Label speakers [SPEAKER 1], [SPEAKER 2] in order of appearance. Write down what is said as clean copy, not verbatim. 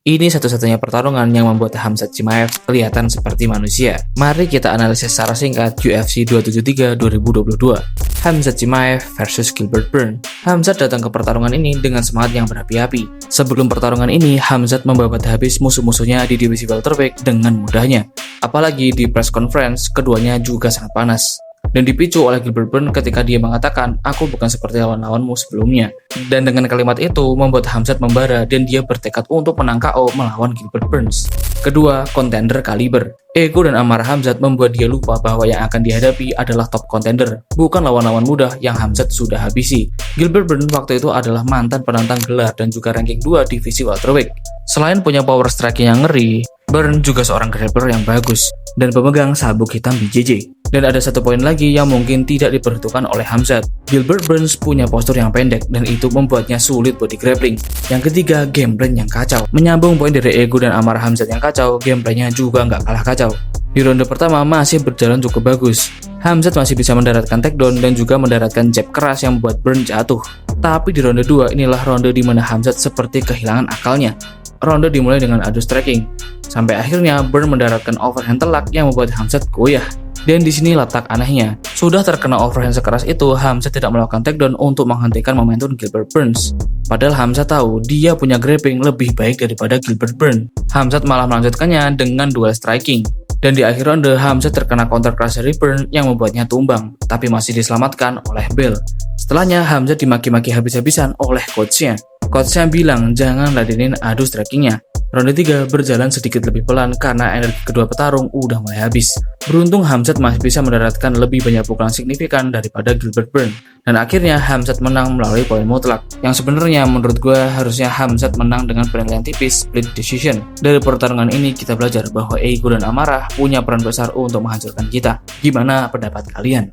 [SPEAKER 1] Ini satu-satunya pertarungan yang membuat Khamzat Chimaev kelihatan seperti manusia. Mari kita analisis secara singkat UFC 273 2022. Khamzat Chimaev versus Gilbert Burns. Khamzat datang ke pertarungan ini dengan semangat yang berapi-api. Sebelum pertarungan ini, Khamzat membabat habis musuh-musuhnya di divisi welterweight dengan mudahnya. Apalagi di press conference, keduanya juga sangat panas. Dan dipicu oleh Gilbert Burns ketika dia mengatakan, "Aku bukan seperti lawan-lawanmu sebelumnya." Dan dengan kalimat itu membuat Khamzat membara dan dia bertekad untuk menang KO melawan Gilbert Burns. Kedua, kontender kaliber. Ego dan amarah Khamzat membuat dia lupa bahwa yang akan dihadapi adalah top contender, bukan lawan-lawan mudah yang Khamzat sudah habisi. Gilbert Burns waktu itu adalah mantan penantang gelar dan juga ranking 2 divisi welterweight. Selain punya power striking yang ngeri, Burns juga seorang grappler yang bagus dan pemegang sabuk hitam BJJ. Dan ada satu poin lagi yang mungkin tidak diperhitungkan oleh Khamzat. Gilbert Burns punya postur yang pendek dan itu membuatnya sulit buat di grappling. Yang ketiga, gameplan yang kacau. Menyambung poin dari ego dan amarah Khamzat yang kacau, gameplaynya juga nggak kalah kacau. Di ronde pertama masih berjalan cukup bagus. Khamzat masih bisa mendaratkan takedown dan juga mendaratkan jab keras yang membuat Burns jatuh. Tapi di ronde 2 inilah ronde di mana Khamzat seperti kehilangan akalnya. Ronde dimulai dengan adu striking. Sampai akhirnya Burns mendaratkan overhand telak yang membuat Khamzat goyah. Dan di sini letak anehnya. Sudah terkena overhand sekeras itu, Khamzat tidak melakukan takedown untuk menghentikan momentum Gilbert Burns. Padahal Khamzat tahu dia punya grappling lebih baik daripada Gilbert Burns. Khamzat malah melanjutkannya dengan dual striking. Dan di akhir ronde, Khamzat terkena counter crash dari Burns yang membuatnya tumbang, tapi masih diselamatkan oleh Bell. Setelahnya, Khamzat dimaki-maki habis-habisan oleh coachnya. Coachnya bilang jangan ladenin adu strikingnya. Ronde 3 berjalan sedikit lebih pelan karena energi kedua petarung udah mulai habis. Beruntung Khamzat masih bisa mendaratkan lebih banyak pukulan signifikan daripada Gilbert Burns. Dan akhirnya Khamzat menang melalui poin mutlak. Yang sebenarnya menurut gue harusnya Khamzat menang dengan penilaian tipis split decision. Dari pertarungan ini kita belajar bahwa ego dan amarah punya peran besar untuk menghancurkan kita. Gimana pendapat kalian?